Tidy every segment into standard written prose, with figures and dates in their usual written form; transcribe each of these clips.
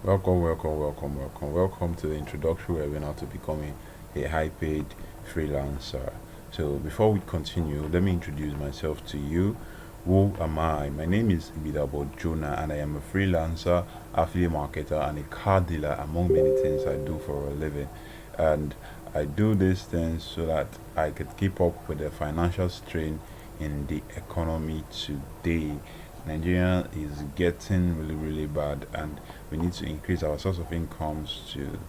Welcome to the introductory webinar to becoming a high paid freelancer. So, before we continue, let me introduce myself to you. Who am I? My name is ibidabojonah, and I am a freelancer, affiliate marketer, and a car dealer, among many things I do for a living. And I do these things so that I could keep up with the financial strain in the economy today. Nigeria is getting really, really bad, and we need to increase our source of incomes to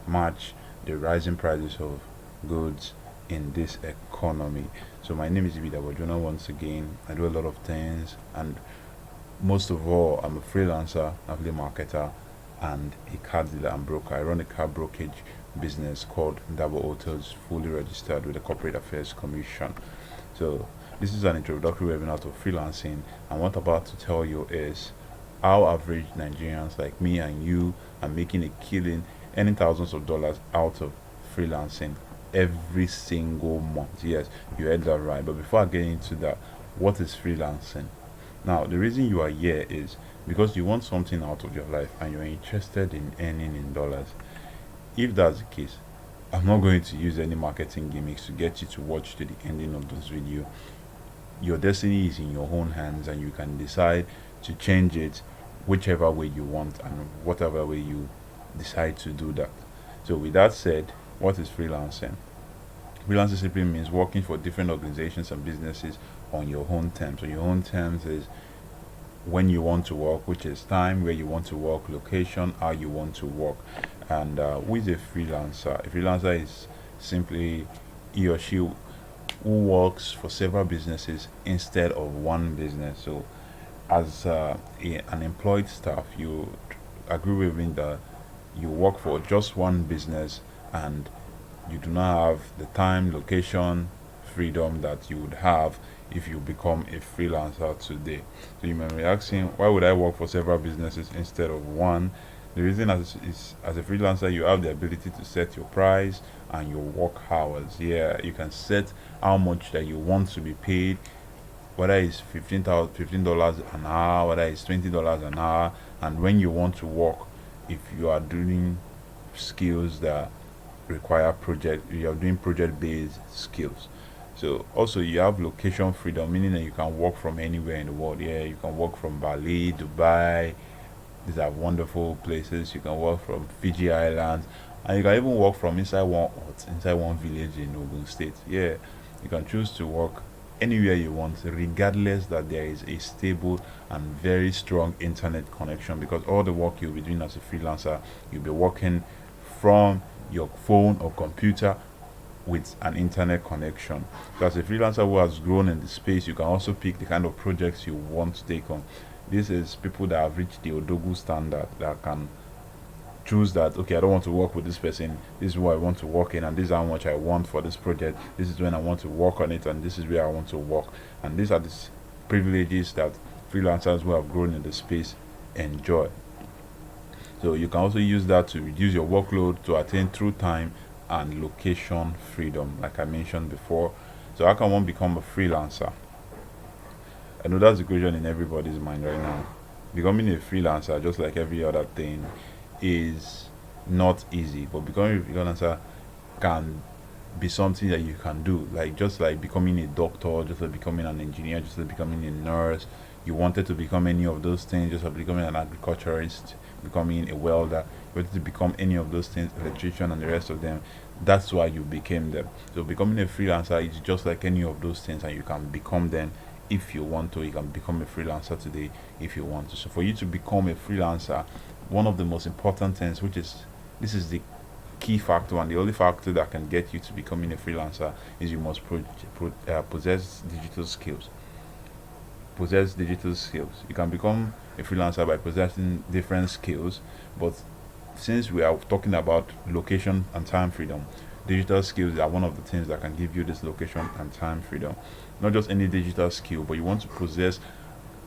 match the rising prices of goods in this economy. So my name is ibidabojonah once again. I do a lot of things, and most of all, I'm a freelancer, affiliate marketer, and a car dealer and broker. I run a car brokerage business called Double Autos, fully registered with the Corporate Affairs Commission. So this is an introductory webinar to freelancing, and what I'm about to tell you is how average Nigerians like me and you are making a killing, earning thousands of dollars out of freelancing every single month. Yes, you heard that right. But before I get into that, what is freelancing? Now, the reason you are here is because you want something out of your life and you're interested in earning in dollars. If that's the case, I'm not going to use any marketing gimmicks to get you to watch to the ending of this video. Your destiny is in your own hands, and you can decide to change it whichever way you want and whatever way you decide to do that. So, with that said, what is freelancing? Freelancing simply means working for different organizations and businesses on your own terms. So, your own terms is when you want to work, which is time, where you want to work, location, how you want to work. And who is a freelancer? A freelancer is simply he or she who works for several businesses instead of one business. So, as an employed staff, you agree with me that you work for just one business and you do not have the time, location, freedom that you would have if you become a freelancer today. So you may be asking, why would I work for several businesses instead of one? The reason is as a freelancer, you have the ability to set your price and your work hours. Yeah, you can set how much that you want to be paid, whether it's $15 an hour, whether it's $20 an hour, and when you want to work. If you are doing skills that require you are doing project based skills. So also you have location freedom, meaning that you can work from anywhere in the world. Yeah, you can work from Bali, Dubai. These are wonderful places. You can work from Fiji Islands, and you can even work from inside one village in Ogun State. Yeah, you can choose to work anywhere you want, regardless that there is a stable and very strong internet connection. Because all the work you'll be doing as a freelancer, you'll be working from your phone or computer with an internet connection. So as a freelancer who has grown in the space, you can also pick the kind of projects you want to take on. This is people that have reached the Odogu standard that can choose that, okay, I don't want to work with this person, this is who I want to work in, and this is how much I want for this project, this is when I want to work on it, and this is where I want to work. And these are the privileges that freelancers who have grown in the space enjoy. So you can also use that to reduce your workload to attain true time and location freedom, like I mentioned before. So how can one become a freelancer? I know that's the question in everybody's mind right now. Becoming a freelancer, just like every other thing, is not easy, but becoming a freelancer can be something that you can do, like just like becoming a doctor, just like becoming an engineer, just like becoming a nurse. You wanted to become any of those things, just like becoming an agriculturist, becoming a welder. You wanted to become any of those things, electrician and the rest of them. That's why you became them. So becoming a freelancer is just like any of those things, and you can become them if you want to. You can become a freelancer today if you want to. So for you to become a freelancer, one of the most important things, which is this is the key factor and the only factor that can get you to becoming a freelancer, is you must possess digital skills. Possess digital skills. You can become a freelancer by possessing different skills, but since we are talking about location and time freedom, digital skills are one of the things that can give you this location and time freedom. Not just any digital skill, but you want to possess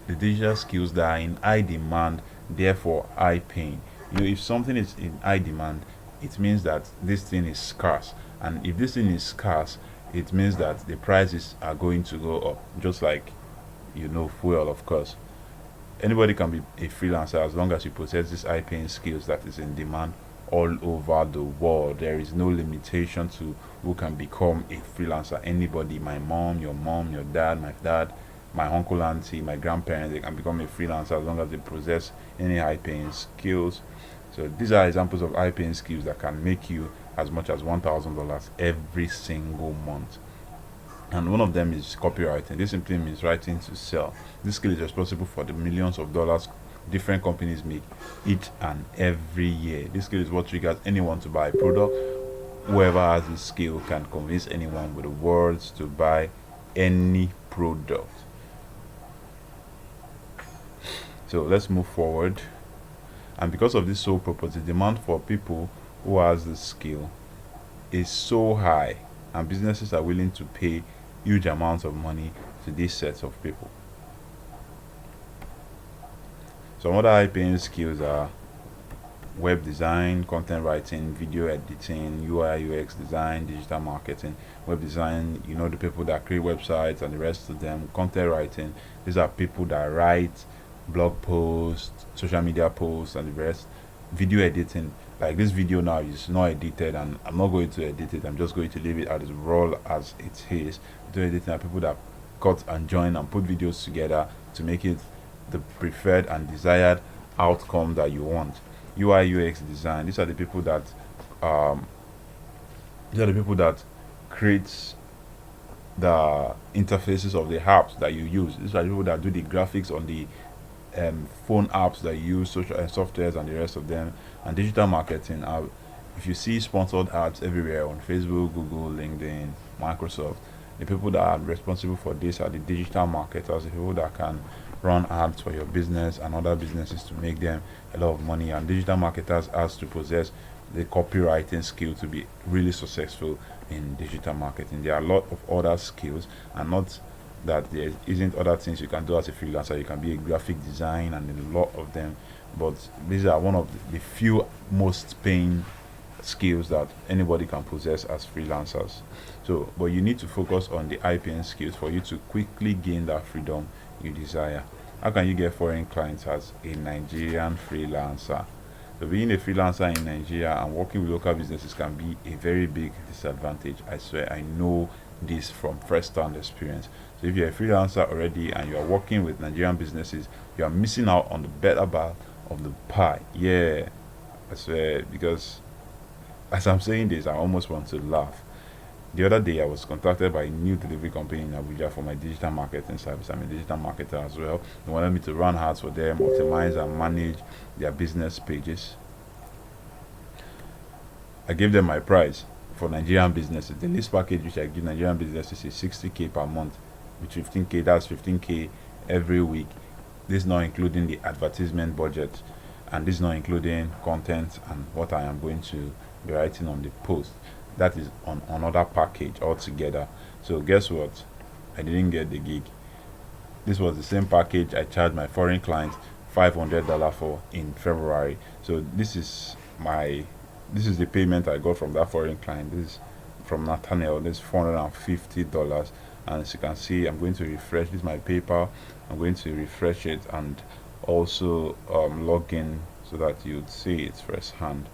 the digital skills that are in high demand, therefore high paying. If something is in high demand, it means that this thing is scarce, and if this thing is scarce, it means that the prices are going to go up, just like fuel, of course. Anybody can be a freelancer as long as you possess these high paying skills that is in demand all over the world. There is no limitation to who can become a freelancer. Anybody, my mom, your dad, my dad, my uncle, auntie, my grandparents, they can become a freelancer as long as they possess any high paying skills. So these are examples of high paying skills that can make you as much as $1,000 every single month. And one of them is copywriting. This simply means writing to sell. This skill is responsible for the millions of dollars different companies make each and every year. This skill is what triggers anyone to buy a product. Whoever has this skill can convince anyone with the words to buy any product. So let's move forward. And because of this sole purpose, the demand for people who has this skill is so high, and businesses are willing to pay huge amounts of money to these sets of people. Some other high paying skills are web design, content writing, video editing, UI UX design, digital marketing. Web design, you know, the people that create websites and the rest of them. Content writing, these are people that write blog posts, social media posts, and the rest. Video editing, like this video now is not edited, and I'm not going to edit it, I'm just going to leave it as raw as it is. Video editing are people that cut and join and put videos together to make it the preferred and desired outcome that you want. UI UX design, these are the people that create the interfaces of the apps that you use. These are the people that do the graphics on the phone apps that you use, social softwares and the rest of them. And digital marketing, if you see sponsored ads everywhere on Facebook, Google, LinkedIn, Microsoft, the people that are responsible for this are the digital marketers, the people that can run ads for your business and other businesses to make them a lot of money. And digital marketers has to possess the copywriting skill to be really successful in digital marketing. There are a lot of other skills, and not that there isn't other things you can do as a freelancer. You can be a graphic design and a lot of them, but these are one of the few most paying skills that anybody can possess as freelancers. So but you need to focus on the high paying skills for you to quickly gain that freedom you desire. How can you get foreign clients as a Nigerian freelancer? So being a freelancer in Nigeria and working with local businesses can be a very big disadvantage. I swear, I know this from first-hand experience. So if you're a freelancer already and you are working with Nigerian businesses, you are missing out on the better part of the pie. Yeah, I swear, because as I'm saying this, I almost want to laugh. The other day, I was contacted by a new delivery company in Abuja for my digital marketing service. I'm a digital marketer as well. They wanted me to run ads for them, optimize and manage their business pages. I gave them my price for Nigerian businesses. The least package which I give Nigerian businesses is 60k per month, with 15k, that's 15k every week. This is not including the advertisement budget, and this is not including content and what I am going to be writing on the post. That is on another package altogether. So guess what? I didn't get the gig. This was the same package I charged my foreign client $500 for in February. So this is the payment I got from that foreign client. This is from Nathaniel. This is $450. And as you can see, I'm going to refresh. This is my PayPal. I'm going to refresh it and also log in so that you'd see it firsthand.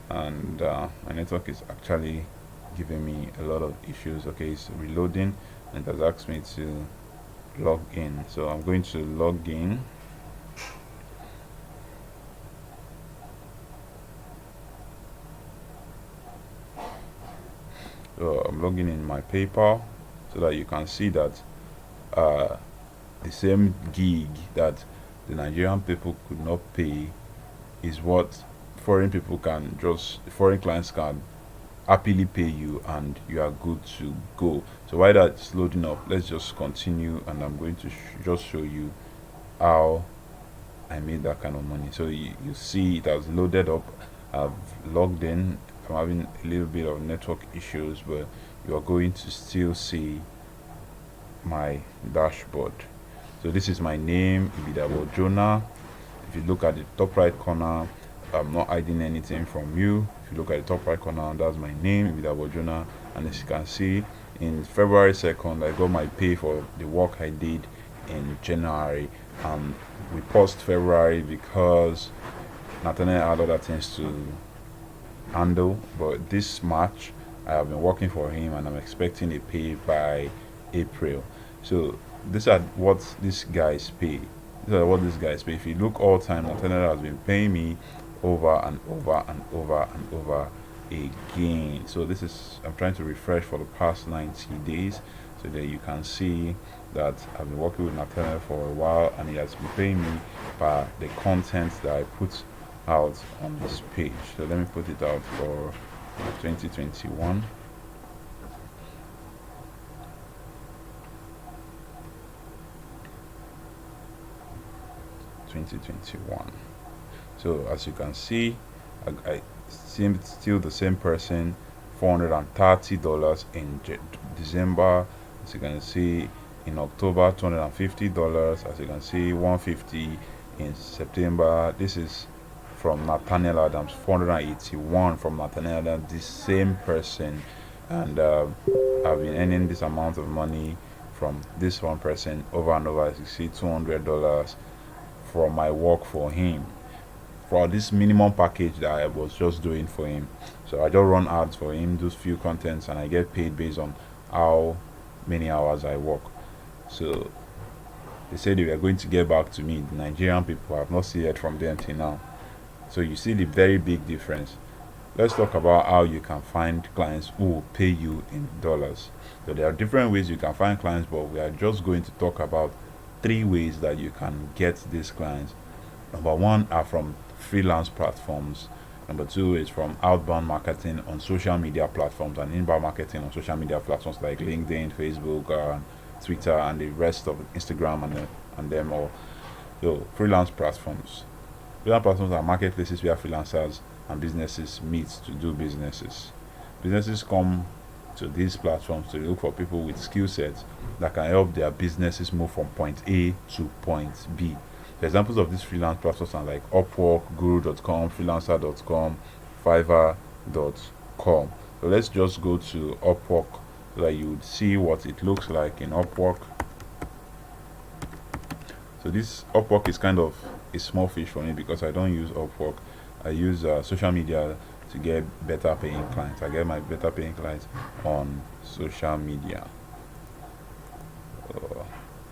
And my network is actually giving me a lot of issues. Okay, it's reloading and it has asked me to log in, so I'm going to log in. So I'm logging in my PayPal so that you can see that the same gig that the Nigerian people could not pay is what foreign clients can happily pay you, and you are good to go. So while that's loading up, let's just continue, and I'm going to just show you how I made that kind of money. So you see it has loaded up. I've logged in. I'm having a little bit of network issues, but you are going to still see my dashboard. So this is my name, ibidabojonah. If you look at the top right corner, I'm not hiding anything from you. If you look at the top right corner, that's my name, ibidabojonah. And as you can see, in February 2nd, I got my pay for the work I did in January. and we paused February because Nathaniel had other things to handle. But this March, I have been working for him, and I'm expecting a pay by April. So these are what these guys pay. These are what these guys pay. If you look all time, Nathaniel has been paying me over and over and over and over again. So this is, I'm trying to refresh for the past 90 days so that you can see that I've been working with Nathaniel for a while, and he has been paying me by the content that I put out on this page. So let me put it out for 2021. So as you can see, I seem still the same person. $430 in December. As you can see, in October, $250. As you can see, $150 in September. This is from Nathaniel Adams, 481 from Nathaniel Adams, the same person. And I've been earning this amount of money from this one person over and over. As you see, $200 from my work for him, for this minimum package that I was just doing for him. So I just run ads for him, do few contents, and I get paid based on how many hours I work. So they said they were going to get back to me. The Nigerian people, have not seen it from them till now. So you see the very big difference. Let's talk about how you can find clients who will pay you in dollars. So there are different ways you can find clients, but we are just going to talk about 3 ways that you can get these clients. Number 1 are from freelance platforms. Number 2 is from outbound marketing on social media platforms, and inbound marketing on social media platforms like LinkedIn, Facebook, Twitter, and the rest of Instagram and them all. So freelance platforms. Freelance platforms are marketplaces where freelancers and businesses meet to do businesses. Businesses come to these platforms to look for people with skill sets that can help their businesses move from point A to point B. The examples of these freelance platforms are like Upwork, Guru.com, Freelancer.com, Fiverr.com. So let's just go to Upwork so that you would see what it looks like in Upwork. So this Upwork is kind of a small fish for me because I don't use Upwork. I use social media to get better paying clients. I get my better paying clients on social media.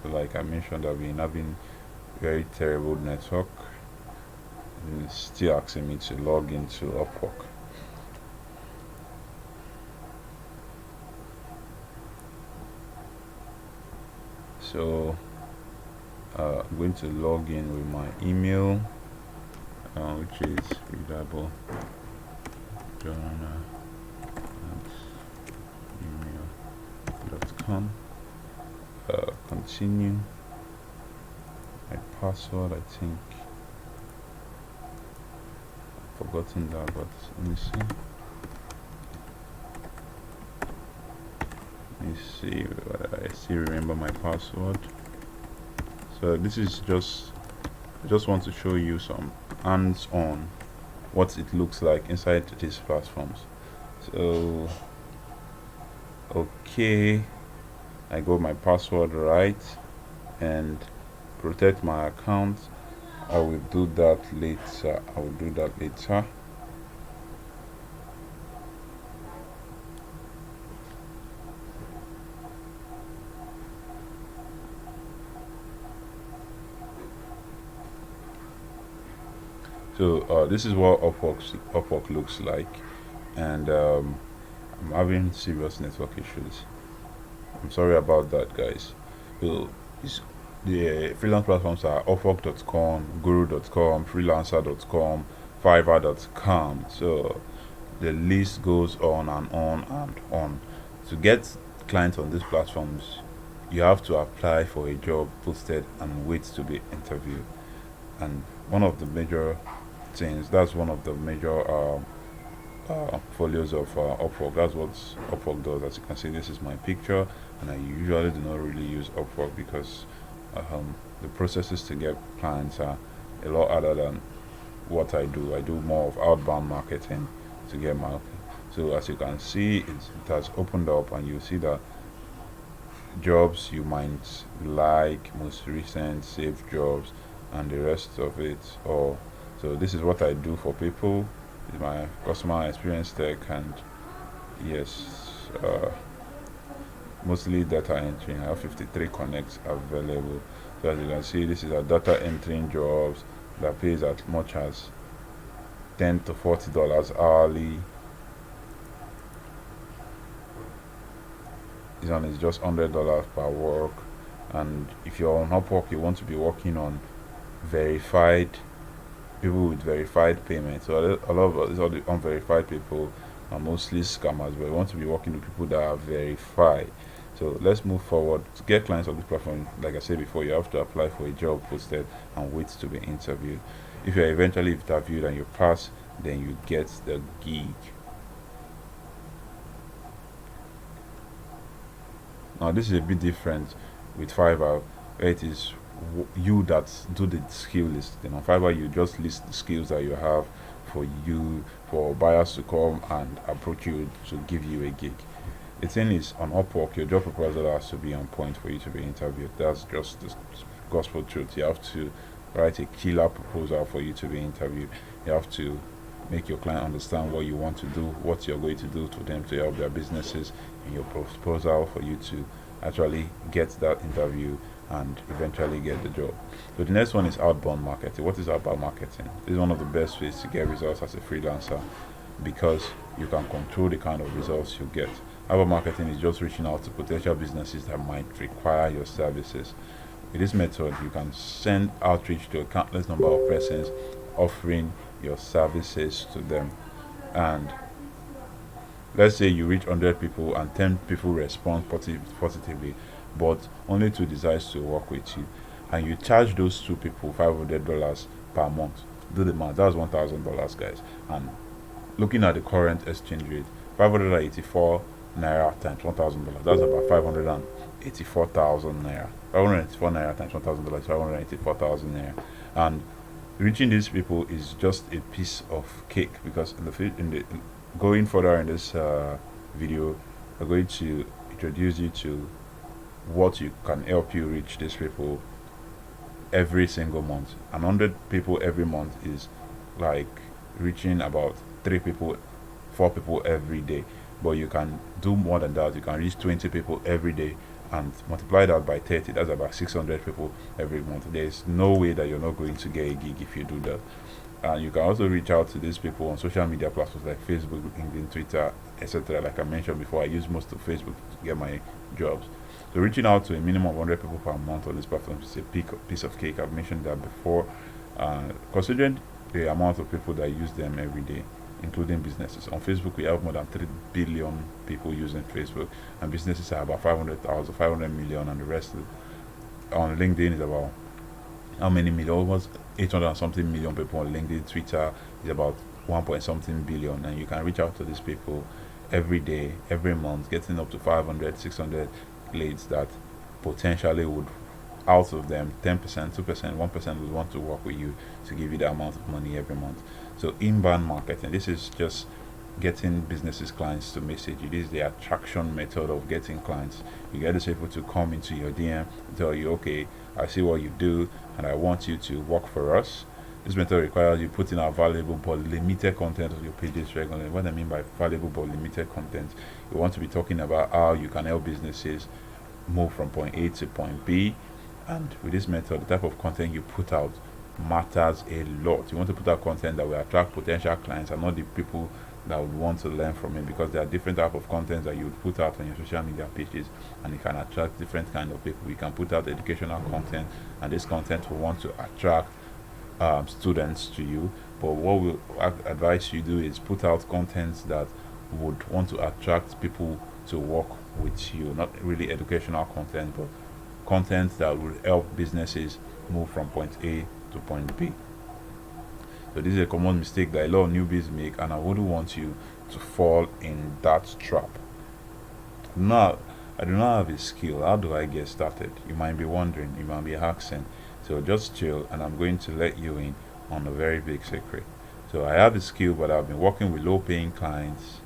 Like I mentioned, I've been having very terrible network, and it's still asking me to log into Upwork. So I'm going to log in with my email, which is ibidabojonah@gmail.com. Continue. My password, I think I've forgotten that, but let me see. Let me see whether I still remember my password. So this is I just want to show you some hands-on what it looks like inside these platforms. So okay, I got my password right, and protect my account. I will do that later. So this is what Upwork looks like, and I'm having serious network issues. I'm sorry about that, guys. So the freelance platforms are Upwork.com, Guru.com, Freelancer.com, Fiverr.com. So the list goes on and on and on. To get clients on these platforms, you have to apply for a job posted and wait to be interviewed. And one of the major things, that's one of the major folios of Upwork. That's what Upwork does. As you can see, this is my picture, and I usually do not really use Upwork because the processes to get clients are a lot harder than what I do. I do more of outbound marketing to get marketing. So as you can see, it has opened up, and you see that jobs you might like, most recent saved jobs, and the rest of it all. So this is what I do for people. It's my customer experience tech, and yes, mostly data entry. I have 53 connects available. So as you can see, this is a data entering jobs that pays as much as $10 to $40 hourly. This one is just $100 per work. And if you're on Upwork, you want to be working on verified people with verified payments. So a lot of these all the unverified people are mostly scammers, but we want to be working with people that are verified. So let's move forward. To get clients on this platform, like I said before, you have to apply for a job posted and wait to be interviewed. If you're eventually interviewed and you pass, then you get the gig. Now this is a bit different with Fiverr, where it is you that do the skill list. On Fiverr, you just list the skills that you have for you, for buyers to come and approach you to give you a gig. The thing is, on Upwork, your job proposal has to be on point for you to be interviewed. That's just the gospel truth. You have to write a killer proposal for you to be interviewed. You have to make your client understand what you want to do, what you're going to do to them to help their businesses, in your proposal for you to actually get that interview and eventually get the job. So the next one is outbound marketing. What is outbound marketing? This is one of the best ways to get results as a freelancer, because you can control the kind of results you get. Outbound marketing is just reaching out to potential businesses that might require your services. With this method, you can send outreach to a countless number of persons offering your services to them. And let's say you reach 100 people and 10 people respond positively, but only 2 decides to work with you, and you charge those 2 people $500 per month. Do the math, that's $1,000, guys. And looking at the current exchange rate, 584 naira times $1,000, that's about 584,000 naira. 584 naira times $1,000, 584,000 naira. And reaching these people is just a piece of cake, because in the going further in this video, we're going to introduce you to what you can help you reach these people every single month. And 100 people every month is like reaching about 3 people, 4 people every day. But you can do more than that. You can reach 20 people every day and multiply that by 30. That's about 600 people every month. There's no way that you're not going to get a gig if you do that. And you can also reach out to these people on social media platforms like Facebook, LinkedIn, Twitter, etc. Like I mentioned before, I use most of Facebook to get my jobs. So reaching out to a minimum of 100 people per month on this platform is a piece of cake. I've mentioned that before. Considering the amount of people that use them every day, including businesses. On Facebook, we have more than 3 billion people using Facebook, and businesses are about 500,000, 500 million, and the rest on LinkedIn is about how many million? Almost 800 and something million people on LinkedIn. Twitter is about 1 point something billion, and you can reach out to these people every day, every month, getting up to 500, 600 leads that potentially would, out of them, 10%, 2%, 1% would want to work with you to give you the amount of money every month. So inbound marketing, this is just getting businesses, clients to message you. This is the attraction method of getting clients. You get these people to come into your DM and tell you, okay, I see what you do and I want you to work for us. This method requires you putting out valuable but limited content on your pages regularly. What I mean by valuable but limited content, you want to be talking about how you can help businesses move from point A to point B. And with this method, the type of content you put out matters a lot. You want to put out content that will attract potential clients and not the people that would want to learn from it, because there are different type of content that you would put out on your social media pages, and it can attract different kind of people. You can put out educational content, and this content will want to attract students to you. But what we advise you do is put out content that would want to attract people to work with you, not really educational content, but content that will help businesses move from point A to point B. So this is a common mistake that a lot of newbies make, and I wouldn't want you to fall in that trap. Now, I do not have a skill. How do I get started? You might be wondering, you might be asking. So just chill, and I'm going to let you in on a very big secret. So I have a skill, but I've been working with low-paying clients.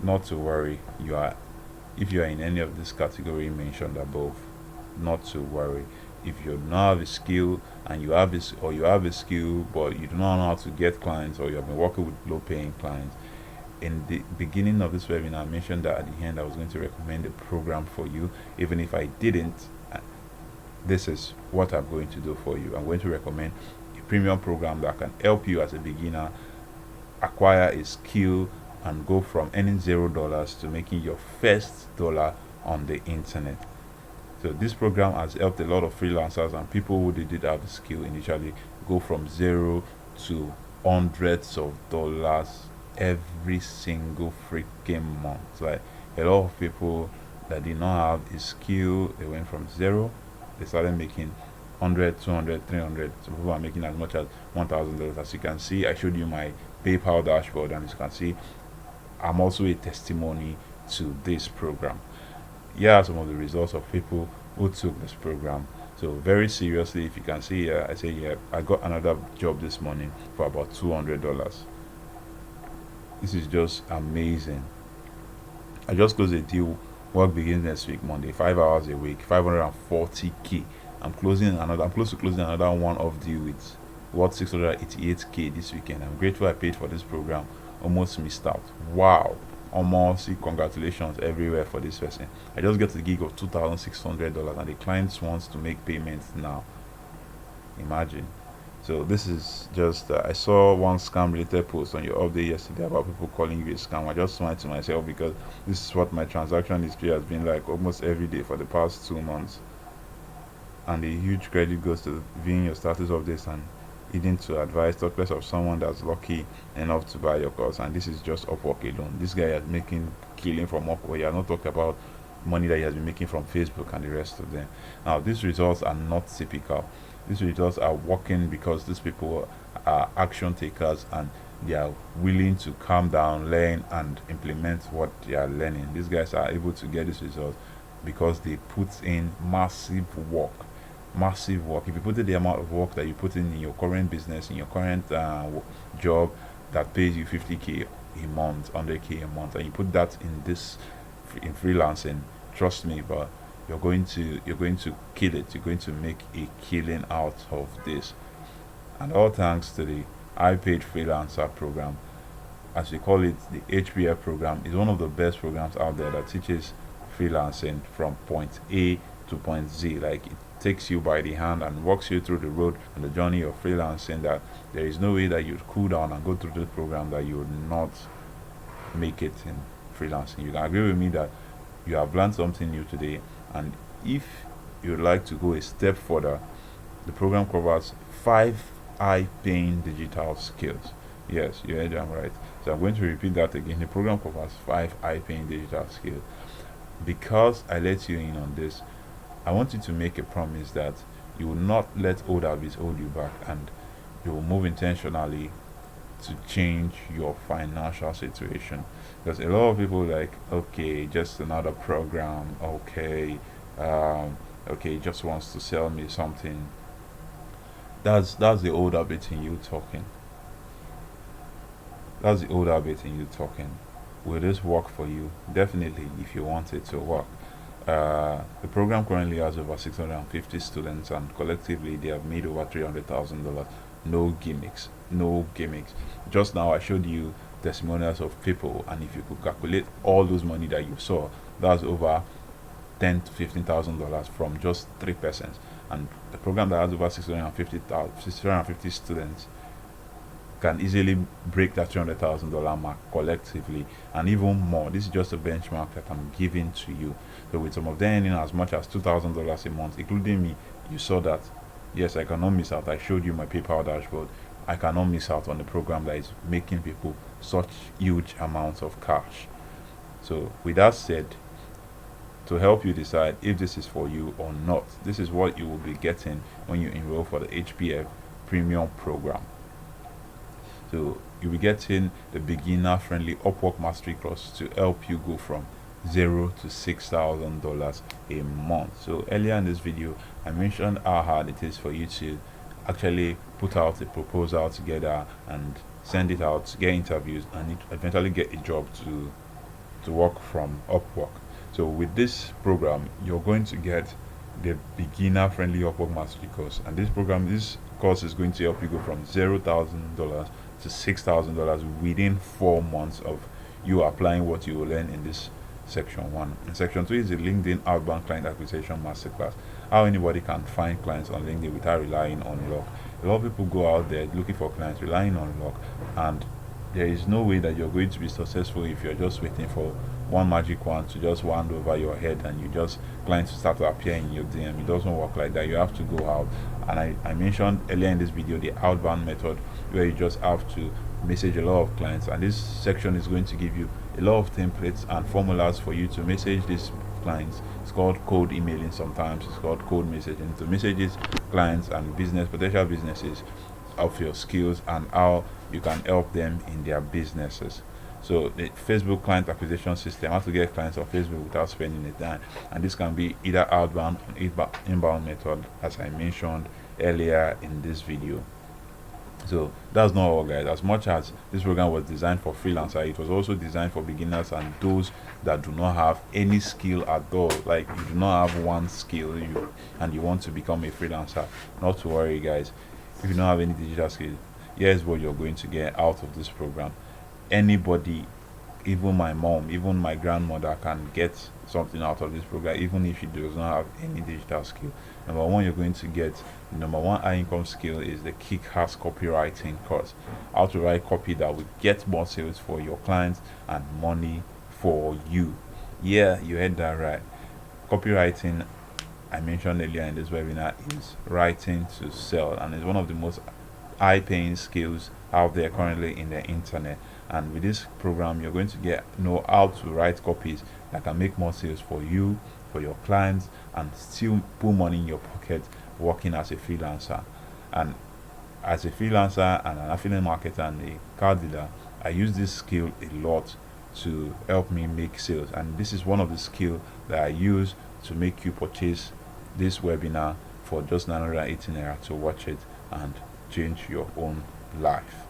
Not to worry, you are If you are in any of this category mentioned above, not to worry. If you do not have a skill and you have this, or you have a skill but you do not know how to get clients, or you have been working with low paying clients, in the beginning of this webinar I mentioned that at the end I was going to recommend a program for you. Even if I didn't, this is what I'm going to do for you. I'm going to recommend a premium program that can help you as a beginner acquire a skill and go from earning $0 to making your first dollar on the internet. So this program has helped a lot of freelancers and people who did have the skill initially go from zero to hundreds of dollars every single freaking month. Like a lot of people that did not have a skill, they went from zero, they started making 100, 200, 300. Some people are making as much as $1,000. As you can see, I showed you my PayPal dashboard, and as you can see, I'm also a testimony to this program. Here are some of the results of people who took this program. So very seriously, if you can see here, I say yeah, I got another job this morning for about $200. This is just amazing. I just closed a deal. Work begins next week, Monday. 5 hours a week, 540k. I'm close to closing another one off deal with worth 688k this weekend. I'm grateful I paid for this program. Almost missed out. Wow. Almost, congratulations everywhere for this person. I just got the gig of $2,600 and the client wants to make payments now. Imagine. So this is just I saw one scam related post on your update yesterday about people calling you a scam. I just smiled to myself because this is what my transaction history has been like almost every day for the past 2 months. And a huge credit goes to viewing your status updates and needing to advise, talk less of someone that's lucky enough to buy your course. And this is just Upwork alone. This guy is making killing from Upwork. You are not talking about money that he has been making from Facebook and the rest of them. Now these results are not typical. These results are working because these people are action takers and they are willing to calm down, learn and implement what they are learning. These guys are able to get these results because they put in massive work. If you put in the amount of work that you put in your current business, in your current job that pays you 50k a month, 100k a month, and you put that in this in freelancing, trust me, but you're going to kill it. You're going to make a killing out of this. And all thanks to the I Paid Freelancer program, as we call it, the HPF program is one of the best programs out there that teaches freelancing from point A to point Z. Like it takes you by the hand and walks you through the road and the journey of freelancing, that there is no way that you'd cool down and go through this program that you would not make it in freelancing. You can agree with me that you have learned something new today, and if you'd like to go a step further, the program covers 5 high-paying digital skills. Yes, you heard them right. So I'm going to repeat that again. The program covers 5 high-paying digital skills. Because I let you in on this, I want you to make a promise that you will not let old habits hold you back, and you will move intentionally to change your financial situation. Because a lot of people like, okay, just another program, okay, just wants to sell me something. That's the old habit in you talking. That's the old habit in you talking. Will this work for you? Definitely, if you want it to work. The program currently has over 650 students, and collectively they have made over $300,000. No gimmicks, no gimmicks. Just now I showed you testimonials of people, and if you could calculate all those money that you saw, that's over $10,000 to $15,000 from just 3 persons. And the program that has over 650 students can easily break that $300,000 mark collectively, and even more. This is just a benchmark that I'm giving to you. So with some of them earning as much as $2,000 a month, including me, you saw that yes, I cannot miss out. I showed you my PayPal dashboard. I cannot miss out on the program that is making people such huge amounts of cash. So with that said, to help you decide if this is for you or not, this is what you will be getting when you enroll for the HPF premium program. So you'll be getting the beginner friendly Upwork mastery course to help you go from $0 to $6,000 a month. So earlier in this video I mentioned how hard it is for you to actually put out a proposal together and send it out, get interviews, and eventually get a job to work from Upwork. So with this program, you're going to get the beginner friendly Upwork mastery course, and this course is going to help you go from $0,000 to $6,000 within 4 months of you applying what you will learn in this section 1. And section 2 is the LinkedIn outbound client acquisition masterclass, how anybody can find clients on LinkedIn without relying on luck. A lot of people go out there looking for clients relying on luck, and there is no way that you're going to be successful if you're just waiting for one magic wand to just wand over your head and you just clients to start to appear in your DM. It doesn't work like that. You have to go out, and I mentioned earlier in this video the outbound method, where you just have to message a lot of clients, and this section is going to give you a lot of templates and formulas for you to message these clients. It's called cold emailing, sometimes it's called cold messaging, to messages clients and potential businesses of your skills and how you can help them in their businesses. So the Facebook client acquisition system, how to get clients on Facebook without spending a dime, and this can be either outbound or inbound method, as I mentioned earlier in this video. So that's not all, guys. As much as this program was designed for freelancer, it was also designed for beginners and those that do not have any skill at all. Like, you do not have one skill and you want to become a freelancer, not to worry, guys. If you don't have any digital skills, here's what you're going to get out of this program. Anybody, even my mom, even my grandmother, can get something out of this program, even if she does not have any digital skill. Number one, you're going to get number one high income skill is the kick-ass copywriting course, how to write copy that will get more sales for your clients and money for you. Yeah, you heard that right. Copywriting, I mentioned earlier in this webinar, is writing to sell, and it's one of the most high-paying skills out there currently in the internet. And with this program, you're going to know how to write copies that can make more sales for you, for your clients, and still put money in your pocket working as a freelancer. And as a freelancer and an affiliate marketer and a car dealer, I use this skill a lot to help me make sales, and this is one of the skills that I use to make you purchase this webinar for just 980 naira to watch it and change your own life.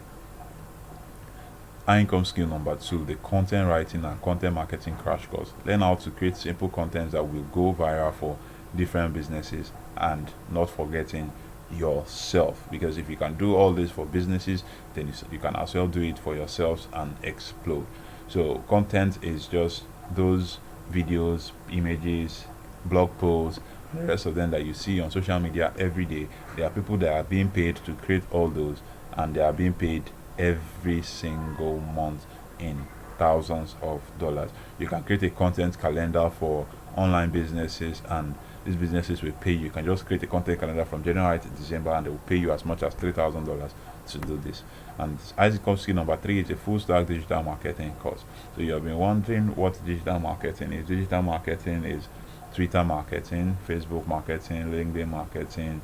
High income skill number 2, the content writing and content marketing crash course. Learn how to create simple contents that will go viral for different businesses, and not forgetting yourself, because if you can do all this for businesses, then you can as well do it for yourselves and explode. So content is just those videos, images, blog posts, and the rest of them that you see on social media every day. There are people that are being paid to create all those, and they are being paid every single month in thousands of dollars. You can create a content calendar for online businesses, and these businesses will pay you. You can just create a content calendar from January to December, and they will pay you as much as $3,000 to do this. And as it comes to skill number 3, is a full stack digital marketing course. So you have been wondering what digital marketing is. Digital marketing is Twitter marketing, Facebook marketing, LinkedIn marketing,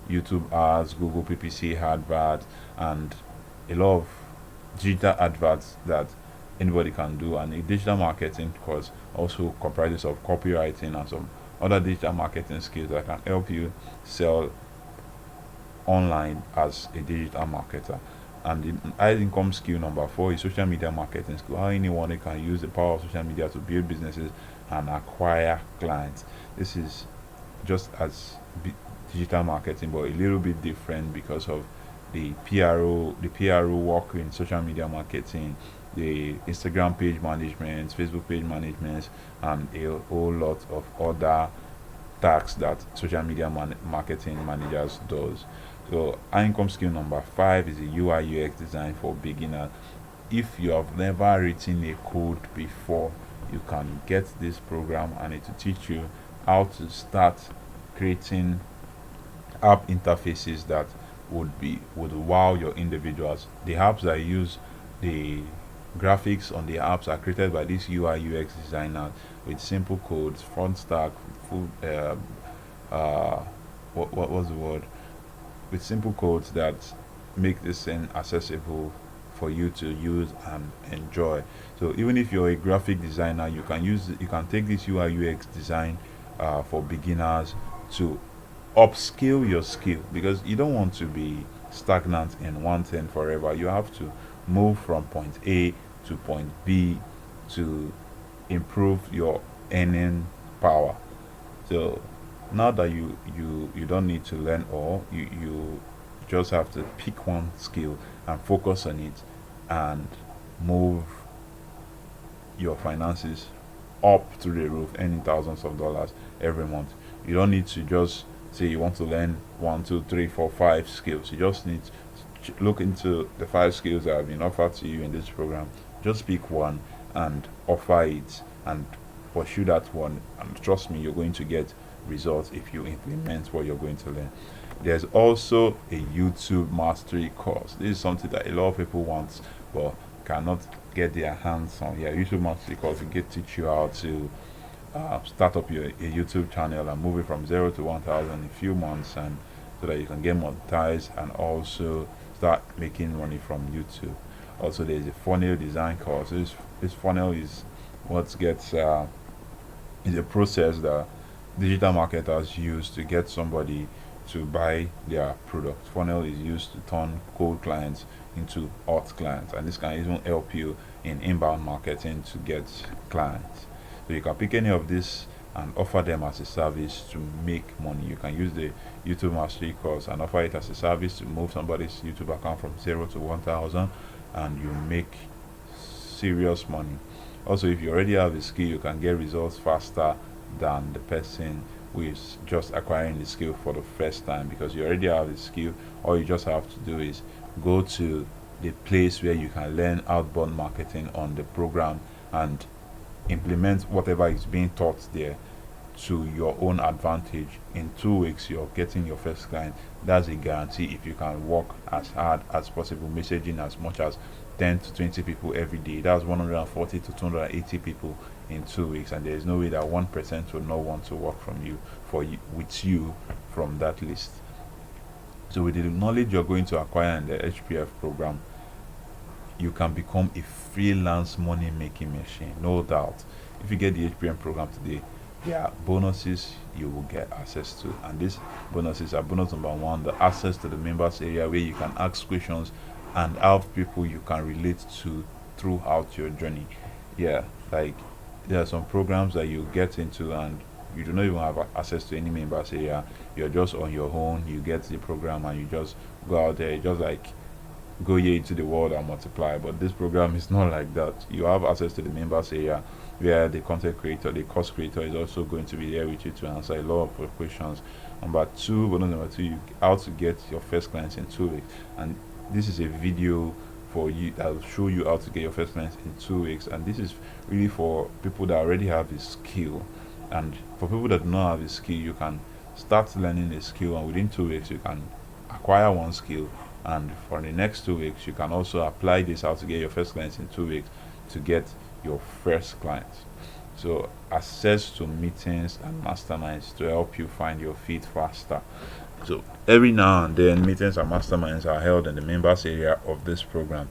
YouTube ads, Google PPC adverts, and a lot of digital adverts that anybody can do. And a digital marketing course also comprises of copywriting and some other digital marketing skills that can help you sell online as a digital marketer. And the high income skill number 4 is social media marketing skill, how anyone can use the power of social media to build businesses and acquire clients. This is just as digital marketing, but a little bit different because of the PRO work in social media marketing, the Instagram page management, Facebook page management, and a whole lot of other tasks that social media marketing managers does. So high income skill number 5 is the UI UX design for beginners. If you have never written a code before, you can get this program, and it will teach you how to start creating app interfaces that would wow your individuals. The apps that use the graphics on the apps are created by this UI UX designer with simple codes, front stack, full what was the word? With simple codes that make this thing accessible for you to use and enjoy. So even if you're a graphic designer, you can take this UI UX design for beginners to upskill your skill, because you don't want to be stagnant in one thing forever. You have to move from point A to point B to improve your earning power. So now that you don't need to learn all, you just have to pick one skill and focus on it and move your finances up to the roof, earning thousands of dollars every month. You don't need to just say you want to learn one, two, three, four, five skills. You just need to look into the five skills that have been offered to you in this program. Just pick one and offer it and pursue that one. And trust me, you're going to get results if you implement what you're going to learn. There's also a YouTube mastery course. This is something that a lot of people want but cannot get their hands on. Yeah, YouTube mastery course will teach you how to start up your a YouTube channel and move it from 0 to 1,000 in a few months, and so that you can get monetized and also start making money from YouTube. Also, there's a funnel design course. This funnel is what gets is a process that digital marketers use to get somebody to buy their product. Funnel is used to turn cold clients into hot clients, and this can even help you in inbound marketing to get clients. So you can pick any of this and offer them as a service to make money. You can use the YouTube mastery course and offer it as a service to move somebody's YouTube account from 0 to 1,000, and you make serious money. Also, if you already have a skill, you can get results faster than the person who is just acquiring the skill for the first time, because you already have the skill. All you just have to do is go to the place where you can learn outbound marketing on the program and implement whatever is being taught there to your own advantage. In 2 weeks you're getting your first client. That's a guarantee if you can work as hard as possible, messaging as much as 10 to 20 people every day. That's 140 to 280 people in 2 weeks, and there is no way that 1% will not want to work from you with you from that list. So with the knowledge you're going to acquire in the HPF program, you can become a freelance money making machine, no doubt. If you get the HPM program today, there are bonuses you will get access to, and these bonuses are: bonus number one, the access to the members area where you can ask questions and have people you can relate to throughout your journey. Yeah, like there are some programs that you get into and you do not even have access to any members area. You're just on your own. You get the program and you just go out there, just like go ye into the world and multiply. But this program is not like that. You have access to the members area where the content creator, the course creator, is also going to be there with you to answer a lot of your questions. Bonus number two, how to get your first clients in 2 weeks. And this is a video for you that will show you how to get your first clients in 2 weeks. And this is really for people that already have a skill. And for people that do not have a skill, you can start learning a skill, and within 2 weeks you can acquire one skill, and for the next 2 weeks you can also apply this how to get your first clients in 2 weeks to get your first clients. So access to meetings and masterminds to help you find your feet faster. So every now and then meetings and masterminds are held in the members area of this program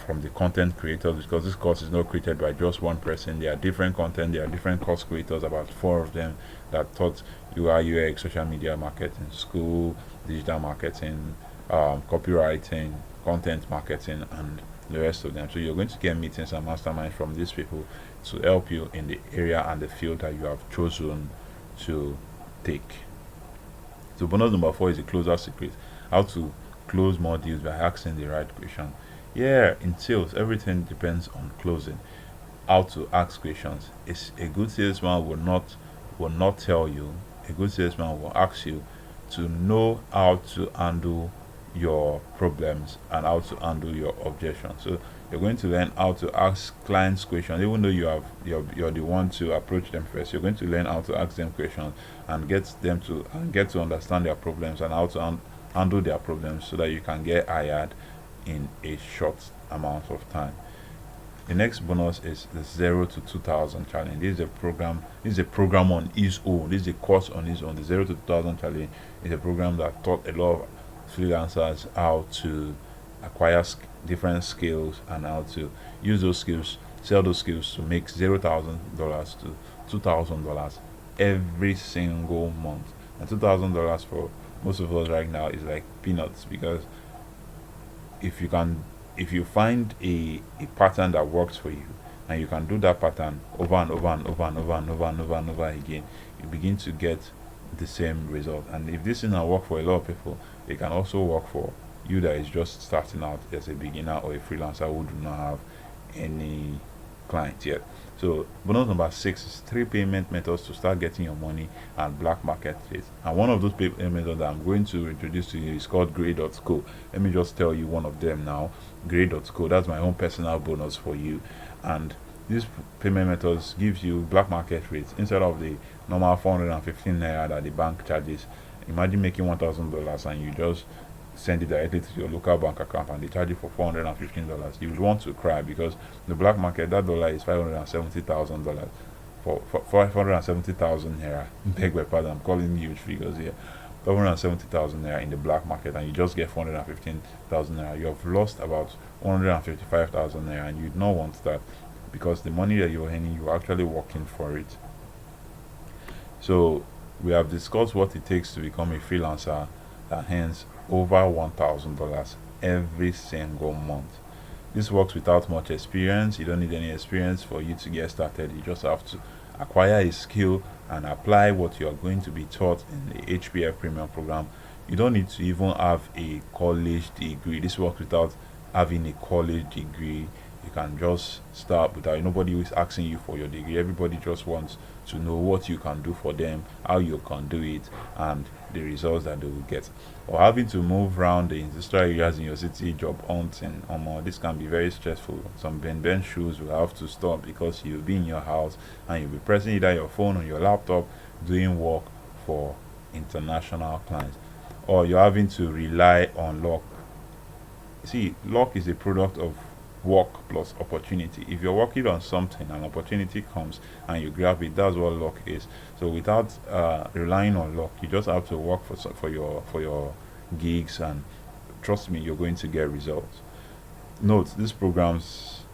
from the content creators, because this course is not created by just one person. There are different content, there are different course creators, about 4 of them, that taught UI UX, social media marketing, school, digital marketing, copywriting, content marketing, and the rest of them. So you're going to get meetings and masterminds from these people to help you in the area and the field that you have chosen to take. So bonus number 4 is a closer secret: how to close more deals by asking the right question. Yeah, in sales everything depends on closing. How to ask questions is a good salesman will not tell you. A good salesman will ask you to know how to handle your problems and how to handle your objections. So you're going to learn how to ask clients questions, even though you're the one to approach them first. You're going to learn how to ask them questions and get to understand their problems and how to handle their problems, so that you can get hired in a short amount of time. The next bonus is the 0 to 2,000 challenge. This is a program on its own. This is a course on its own. The 0 to 2,000 challenge is a program that taught a lot of freelancers how to acquire different skills and how to use those skills, sell those skills to make $0,000 to $2,000 every single month. And $2,000 for most of us right now is like peanuts, because if you find a pattern that works for you, and you can do that pattern over and over and over and over and over and over and over again, you begin to get the same result. And if this thing will work for a lot of people, it can also work for you that is just starting out as a beginner or a freelancer who do not have any clients yet. So bonus number 6 is 3 payment methods to start getting your money at black market rates. And one of those payment methods that I'm going to introduce to you is called grey.co. Let me just tell you one of them now. Grey.co, that's my own personal bonus for you. And these payment methods gives you black market rates instead of the normal 415 naira that the bank charges. Imagine making $1,000 and you just send it directly to your local bank account and they charge you for $415. You would want to cry, because the black market, that dollar is $570,000 for 570,000 naira. Beg my pardon, I'm calling huge figures here. 570,000 naira in the black market, and you just get 415,000 naira. You have lost about 155,000 naira, and you don't want that, because the money that you're earning, you're actually working for it. So we have discussed what it takes to become a freelancer that earns over $1,000 every single month. This works without much experience. You don't need any experience for you to get started. You just have to acquire a skill and apply what you are going to be taught in the HPF Premium program. You don't need to even have a college degree. This works without having a college degree. You can just start without nobody who is asking you for your degree. Everybody just wants to know what you can do for them, how you can do it, and the results that they will get. Or having to move around the industrial areas in your city, job hunting, this can be very stressful. Some Ben shoes will have to stop because you'll be in your house and you'll be pressing either your phone or your laptop doing work for international clients. Or you're having to rely on luck. See, luck is a product of work plus opportunity. If you're working on something, an opportunity comes and you grab it, that's what luck is. So without relying on luck, you just have to work for your gigs, and trust me, you're going to get results. Note, this program is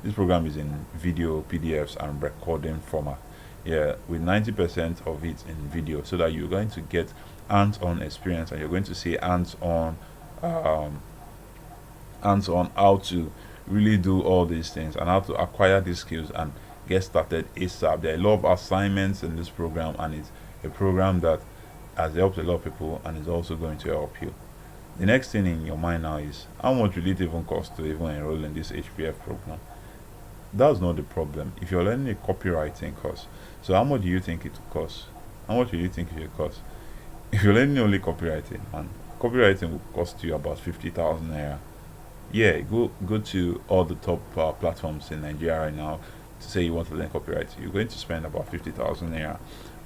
in video, PDFs, and recording format. Yeah, with 90% of it in video, so that you're going to get hands-on experience, and you're going to see hands-on how to really do all these things and how to acquire these skills and get started ASAP. There are a lot of assignments in this program, and it's a program that has helped a lot of people and is also going to help you. The next thing in your mind now is, how much will it even cost to even enroll in this HPF program? That's not the problem. If you're learning a copywriting course, so how much do you think it will cost? How much do you think it will cost? If you're learning only copywriting, man, copywriting will cost you about 50,000 naira. Yeah, go to all the top platforms in Nigeria right now to say you want to learn copywriting. You're going to spend about 50,000 naira.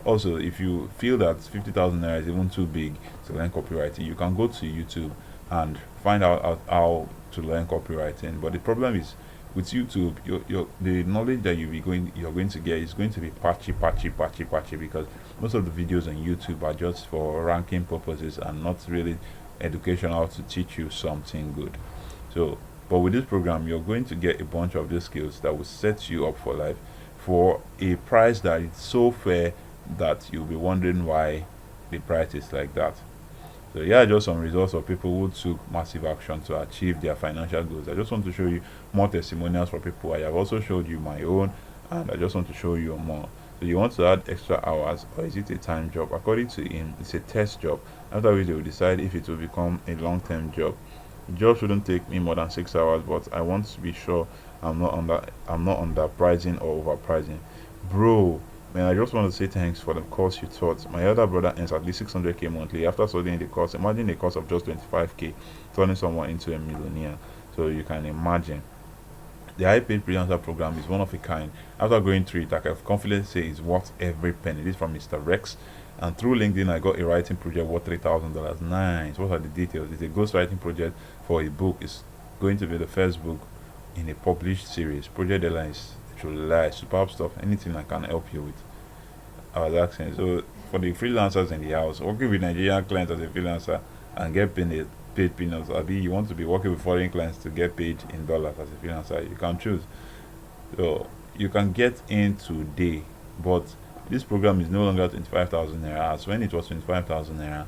Also, if you feel that 50,000 naira is even too big to learn copywriting, you can go to YouTube and find out how to learn copywriting. But the problem is, with YouTube, the knowledge that you're going to get is going to be patchy, because most of the videos on YouTube are just for ranking purposes and not really educational to teach you something good. So, but with this program, you're going to get a bunch of these skills that will set you up for life for a price that is so fair that you'll be wondering why the price is like that. So here are just some results of people who took massive action to achieve their financial goals. I just want to show you more testimonials for people. I have also showed you my own, and I just want to show you more. So you want to add extra hours, or is it a time job? According to him, it's a test job, after which they will decide if it will become a long-term job. The job shouldn't take me more than 6 hours, but I want to be sure I'm not underpricing or overpricing. Bro, man, I just want to say thanks for the course you taught. My other brother earns at least 600k monthly after studying the course. Imagine a course of just 25k turning someone into a millionaire. So you can imagine. The high paid freelancer program is one of a kind. After going through it, I can confidently say it's worth every penny. This is from Mr. Rex. And through LinkedIn, I got a writing project worth $3,000. Nice. What are the details? It's a ghostwriting project for a book. It's going to be the first book in a published series. Project deadline is July. Superb stuff. Anything I can help you with. I was asking. So for the freelancers in the house, working with Nigerian clients as a freelancer and get paid peanuts. I mean, you want to be working with foreign clients to get paid in dollars as a freelancer. You can choose. So you can get in today, but this program is no longer 25,000 naira. As when it was 25,000 naira,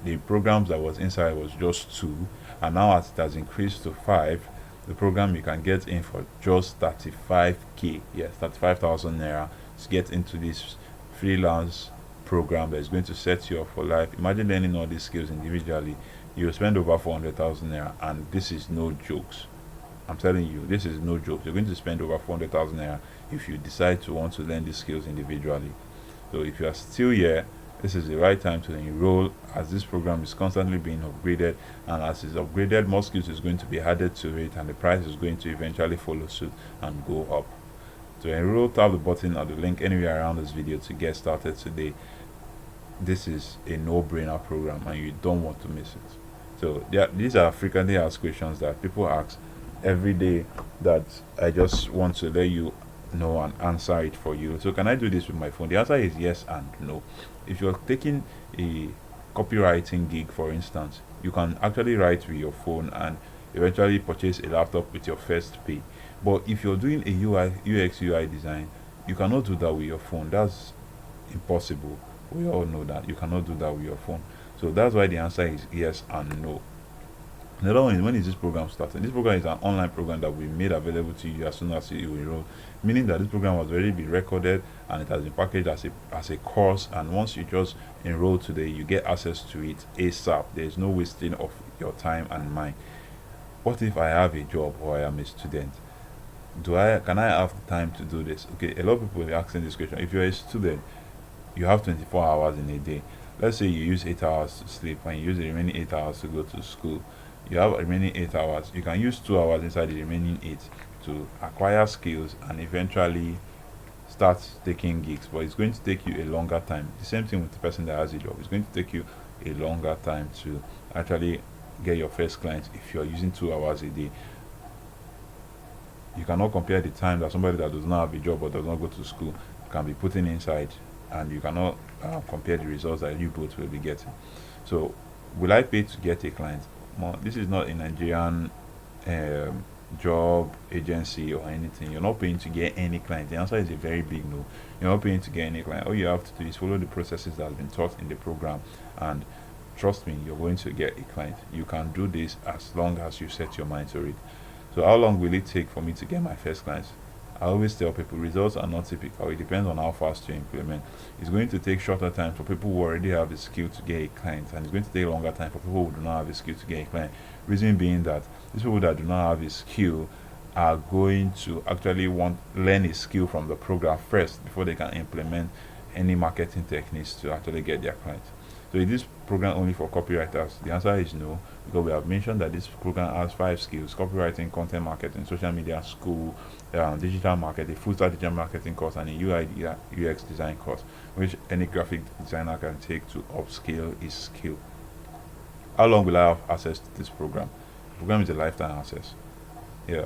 the programs that was inside was just 2, and now as it has increased to 5, the program you can get in for just 35k, yes, 35,000 naira, to get into this freelance program that is going to set you up for life. Imagine learning all these skills individually. You'll spend over 400,000 naira, and this is no jokes. I'm telling you, this is no joke. You're going to spend over 400,000 naira if you decide to want to learn these skills individually. So if you are still here, this is the right time to enroll, as this program is constantly being upgraded, and as it's upgraded, more skills is going to be added to it, and the price is going to eventually follow suit and go up. To enroll, tap the button or the link anywhere around this video to get started today. This is a no-brainer program and you don't want to miss it. So these are frequently asked questions that people ask every day that I just want to let you know and answer it for you. So can I do this with my phone? The answer is yes and no. If you're taking a copywriting gig, for instance, you can actually write with your phone and eventually purchase a laptop with your first pay. But if you're doing a UX UI design, you cannot do that with your phone. That's impossible. We all know that you cannot do that with your phone. So that's why the answer is yes and no. Another one is, when is this program starting? This program is an online program that we made available to you as soon as you enroll, meaning that this program has already been recorded and it has been packaged as a course, and once you just enroll today, you get access to it ASAP. There is no wasting of your time and mine. What if I have a job or I am a student? Can I have the time to do this? Okay, a lot of people are asking this question. If you're a student, you have 24 hours in a day. Let's say you use 8 hours to sleep and you use the remaining 8 hours to go to school. You have remaining 8 hours. You can use 2 hours inside the remaining 8 to acquire skills and eventually start taking gigs. But it's going to take you a longer time. The same thing with the person that has a job. It's going to take you a longer time to actually get your first client if you're using 2 hours a day. You cannot compare the time that somebody that does not have a job or does not go to school can be putting inside, and you cannot compare the results that you both will be getting. So will I pay to get a client? Well, this is not a Nigerian job agency or anything. You're not paying to get any client. The answer is a very big no. You're not paying to get any client. All you have to do is follow the processes that have been taught in the program, and trust me, you're going to get a client. You can do this as long as you set your mind to it. So how long will it take for me to get my first clients? I always tell people results are not typical. It depends on how fast you implement. It's going to take shorter time for people who already have the skill to get a client, and it's going to take longer time for people who do not have the skill to get a client. Reason being that these people that do not have a skill are going to actually learn a skill from the program first before they can implement any marketing techniques to actually get their clients. So is this program only for copywriters? The answer is no, because we have mentioned that this program has 5 skills: copywriting, content marketing, social media, school, digital marketing, full stack digital marketing course, and a UI UX design course, which any graphic designer can take to upscale his skill. How long will I have access to this program? The program is a lifetime access. Yeah.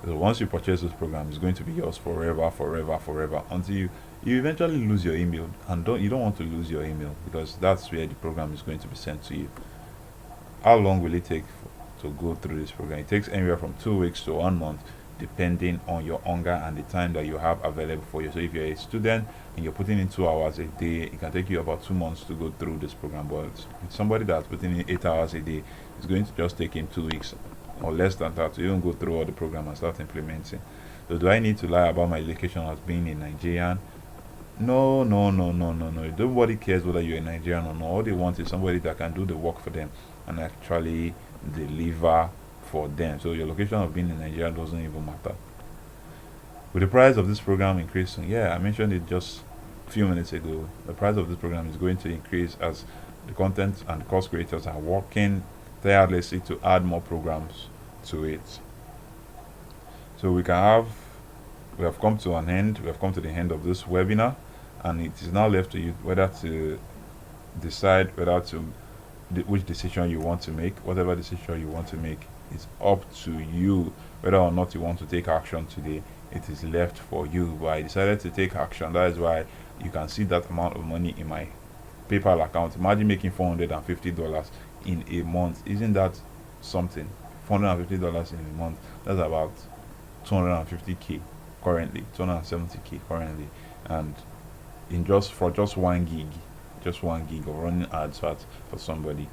So once you purchase this program, it's going to be yours forever, until you eventually lose your email, and you don't want to lose your email, because that's where the program is going to be sent to you. How long will it take to go through this program? It takes anywhere from 2 weeks to 1 month, depending on your hunger and the time that you have available for you. So if you're a student and you're putting in 2 hours a day, it can take you about 2 months to go through this program. But with somebody that's putting in 8 hours a day, it's going to just take him 2 weeks or less than that to even go through all the program and start implementing. So do I need to lie about my education as being a Nigerian? No. Nobody cares whether you're a Nigerian or not. All they want is somebody that can do the work for them and actually deliver for them. So your location of being in Nigeria doesn't even matter. With the price of this program increasing, yeah, I mentioned it just a few minutes ago. The price of this program is going to increase as the content and course creators are working tirelessly to add more programs to it. So we have come to an end. We have come to the end of this webinar, and it is now left to you whether to decide which decision you want to make. Whatever decision you want to make, it's up to you. Whether or not you want to take action today, it is left for you. But I decided to take action. That is why you can see that amount of money in my PayPal account. Imagine making $450 in a month. Isn't that something? $450 in a month. That's about 250k currently, 270k currently, and in just 1 gig of running ads for somebody.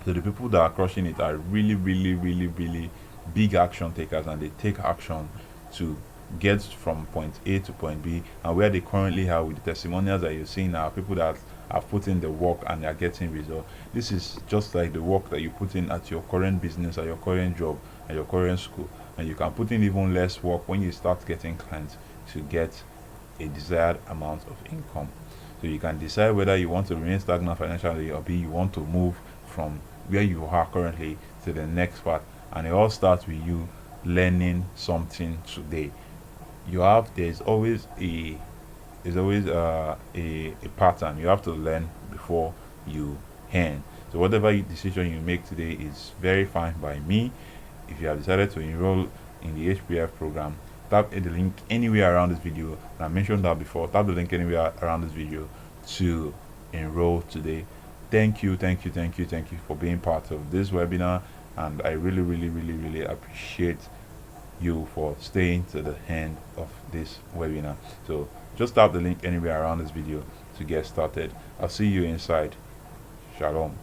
So the people that are crushing it are really big action takers, and they take action to get from point A to point B, and where they currently are with the testimonials that you're seeing now, people that have put in the work and they are getting results. This is just like the work that you put in at your current business, at your current job, at your current school, and you can put in even less work when you start getting clients to get a desired amount of income. So you can decide whether you want to remain stagnant financially, or B, you want to move from where you are currently to the next part. And it all starts with you learning something today. There's always a pattern. You have to learn before you earn. So whatever decision you make today is very fine by me. If you have decided to enroll in the HPF program, tap the link anywhere around this video. And I mentioned that before. Tap the link anywhere around this video to enroll today. Thank you for being part of this webinar, and I really appreciate you for staying to the end of this webinar. So just tap the link anywhere around this video to get started. I'll see you inside. Shalom.